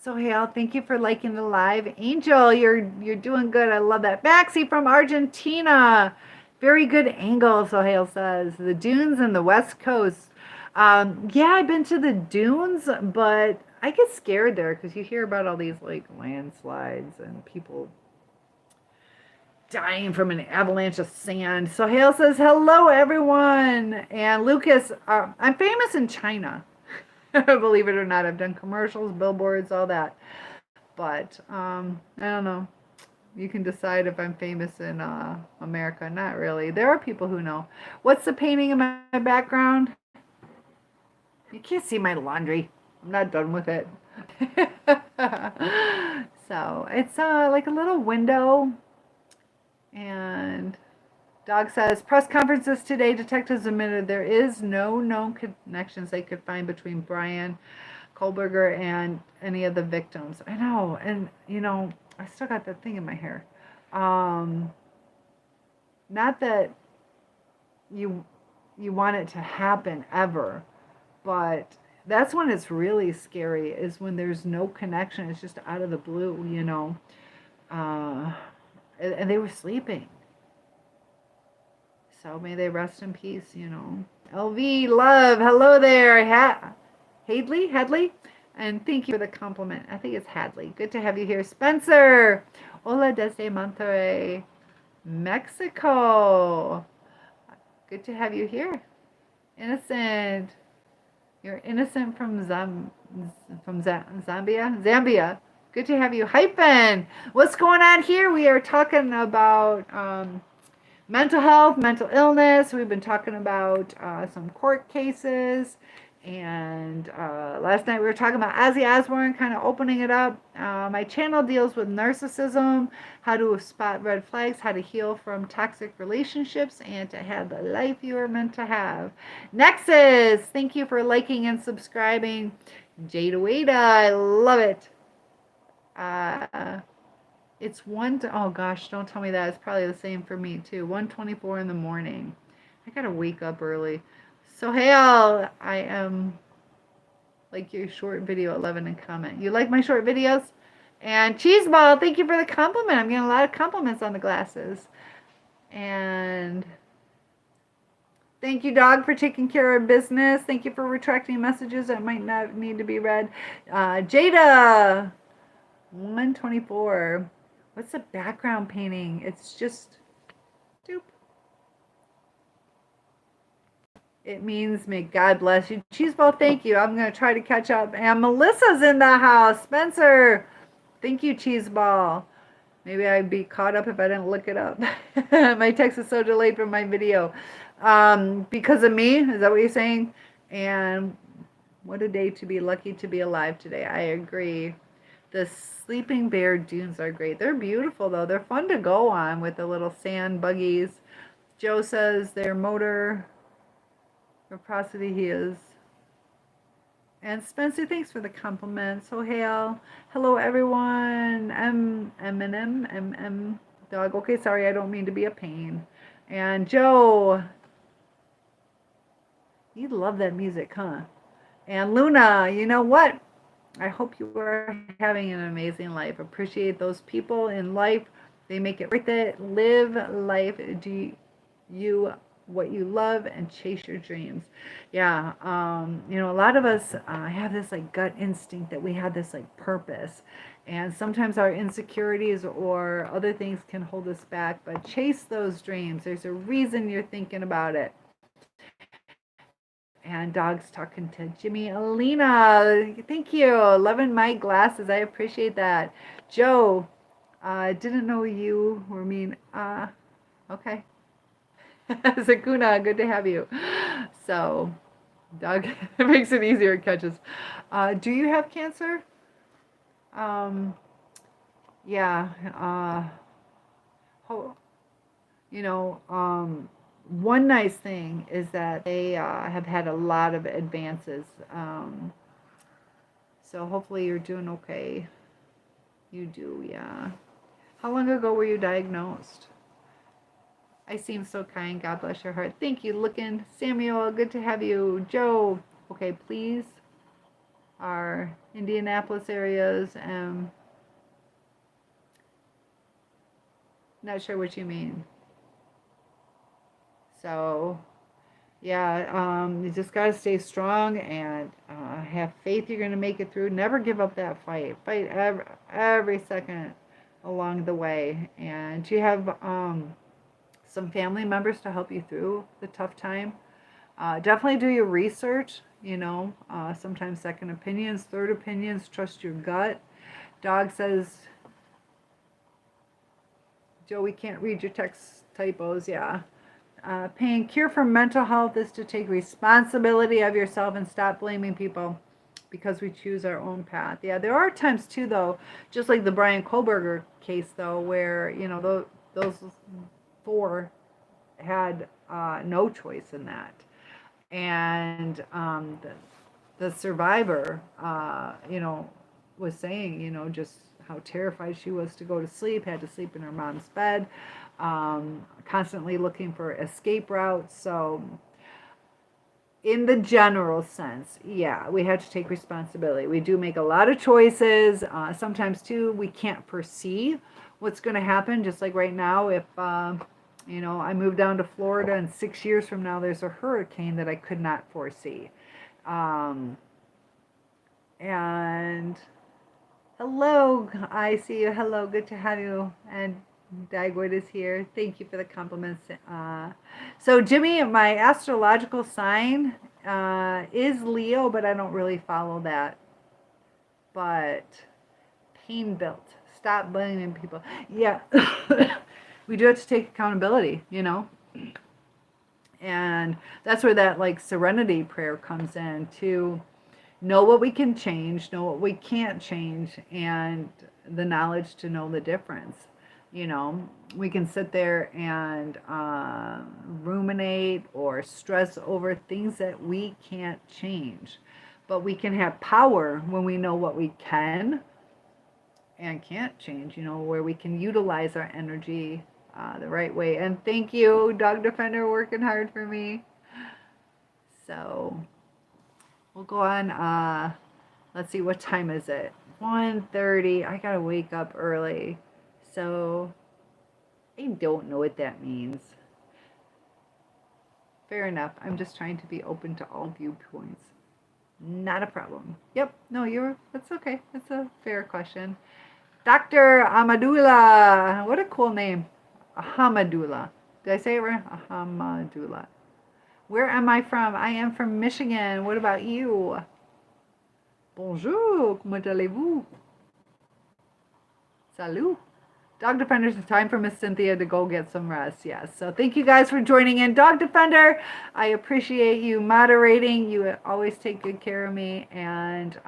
So, Hale, thank you for liking the live. Angel, you're doing good. I love that. Maxie from Argentina. Very good angle, so Hale says. The dunes and the West Coast. Yeah, I've been to the dunes, but I get scared there because you hear about all these like landslides and people dying from an avalanche of sand. So Hale says, hello, everyone. And Lucas, I'm famous in China. Believe it or not, I've done commercials, billboards, all that. But I don't know. You can decide if I'm famous in America. Not really. There are people who know. What's the painting in my background? You can't see my laundry. I'm not done with it. So it's like a little window. And Dog says, press conferences today, detectives admitted there is no known connections they could find between Brian Kohlberger and any of the victims. I know, and you know, I still got that thing in my hair. Not that you want it to happen ever, but that's when it's really scary, is when there's no connection. It's just out of the blue, you know. And they were sleeping. So may they rest in peace, you know. LV, love, hello there. Hadley? And thank you for the compliment. I think it's Hadley. Good to have you here. Spencer. Hola desde Monterrey, Mexico. Good to have you here. Innocent. You're innocent from Zambia? Zambia. Good to have you. Hyphen. What's going on here? We are talking about mental health, mental illness. We've been talking about some court cases. And last night we were talking about Ozzy Osbourne, kind of opening it up. My channel deals with narcissism, how to spot red flags, how to heal from toxic relationships, and to have the life you are meant to have. Nexus, thank you for liking and subscribing. Jada Wada, I love it. It's oh gosh, don't tell me that. It's probably the same for me too. 1:24 in the morning. I gotta wake up early. So Hale, I am like your short video 11 and comment. You like my short videos? And Cheeseball, thank you for the compliment. I'm getting a lot of compliments on the glasses. And thank you, dog, for taking care of business. Thank you for retracting messages that might not need to be read. Jada, 1:24. What's the background painting? It's just, doop. It means may God bless you. Cheeseball, thank you. I'm going to try to catch up. And Melissa's in the house. Spencer, thank you, Cheeseball. Maybe I'd be caught up if I didn't look it up. My text is so delayed from my video. Because of me, is that what you're saying? And what a day to be lucky to be alive today. I agree. The Sleeping Bear dunes are great. They're beautiful, though. They're fun to go on with the little sand buggies. Joe says their motor reciprocity is. And Spencer, thanks for the compliment. So Hale, hello everyone. M dog. Okay, sorry, I don't mean to be a pain. And Joe, you love that music, huh? And Luna, you know what? I hope you are having an amazing life. Appreciate those people in life. They make it worth it. Live life. Do you what you love and chase your dreams. Yeah. A lot of us have this like gut instinct that we have this like purpose. And sometimes our insecurities or other things can hold us back, but chase those dreams. There's a reason you're thinking about it. And dog's talking to Jimmy. Alina, thank you. Loving my glasses. I appreciate that. Joe, didn't know you were mean. Okay. Zakuna, good to have you. So, dog, it makes it easier. It catches. Do you have cancer? Yeah. One nice thing is that they have had a lot of advances. So hopefully you're doing okay. You do, yeah. How long ago were you diagnosed? I seem so kind. God bless your heart. Thank you. Looking, Samuel, good to have you. Joe, okay, please. Our Indianapolis areas. Not sure what you mean. So, yeah, you just got to stay strong and have faith you're going to make it through. Never give up that fight. Fight every second along the way. And you have some family members to help you through the tough time. Definitely do your research, sometimes second opinions, third opinions, trust your gut. Dog says, Joe, we can't read your text typos, yeah. Pain cure for mental health is to take responsibility of yourself and stop blaming people because we choose our own path. Yeah, there are times too, though, just like the Brian Kohlberger case, though, where, those 4 had no choice in that. And the survivor, was saying, just how terrified she was to go to sleep, had to sleep in her mom's bed, constantly looking for escape routes. So in the general sense, yeah, we have to take responsibility. We do make a lot of choices. Sometimes, too, we can't foresee what's going to happen. Just like right now, if, I moved down to Florida and 6 years from now, there's a hurricane that I could not foresee. And hello, I see you. Hello, good to have you. And Dagwood is here. Thank you for the compliments. So Jimmy, my astrological sign is Leo, but I don't really follow that. But pain built. Stop blaming people. Yeah. we do have to take accountability, you know? And that's where that like serenity prayer comes in, to know what we can change, know what we can't change, and the knowledge to know the difference. You know, we can sit there and ruminate or stress over things that we can't change. But we can have power when we know what we can and can't change, you know, where we can utilize our energy the right way. And thank you, Dog Defender, working hard for me. So we'll go on. Let's see, what time is it? 1:30. I gotta wake up early. So I don't know what that means. Fair enough. I'm just trying to be open to all viewpoints. Not a problem. Yep. No, that's okay. That's a fair question. Dr. Amadullah. What a cool name. Ahamadullah. Did I say it right? Ahamadullah. Where am I from? I am from Michigan. What about you? Bonjour. Comment allez-vous? Salut. Dog Defenders, it's time for Miss Cynthia to go get some rest. Yes. So thank you guys for joining in. Dog Defender, I appreciate you moderating. You always take good care of me. And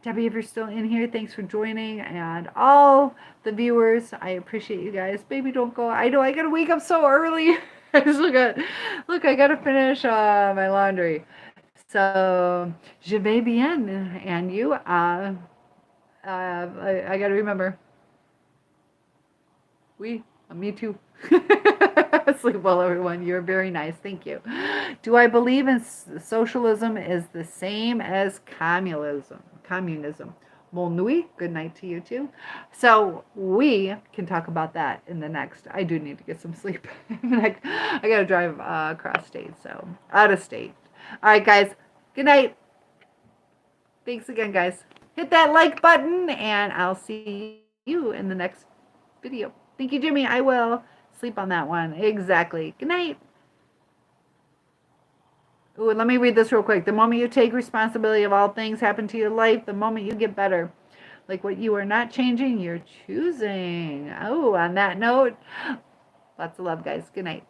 Debbie, if you're still in here, thanks for joining. And all the viewers, I appreciate you guys. Baby, don't go. I know I got to wake up so early. Look, I got to finish my laundry. So, je vais bien. And you, I got to remember. Me too. Sleep well, everyone. You're very nice. Thank you. Do I believe in socialism is the same as communism? Bon nuit. Good night to you too. So we can talk about that in the next. I do need to get some sleep. I got to drive across state, so out of state. All right, guys. Good night. Thanks again, guys. Hit that like button, and I'll see you in the next video. Thank you, Jimmy. I will sleep on that one. Exactly. Good night. Ooh, let me read this real quick. The moment you take responsibility of all things happen to your life, the moment you get better. Like what you are not changing, you're choosing. Oh, on that note, lots of love, guys. Good night.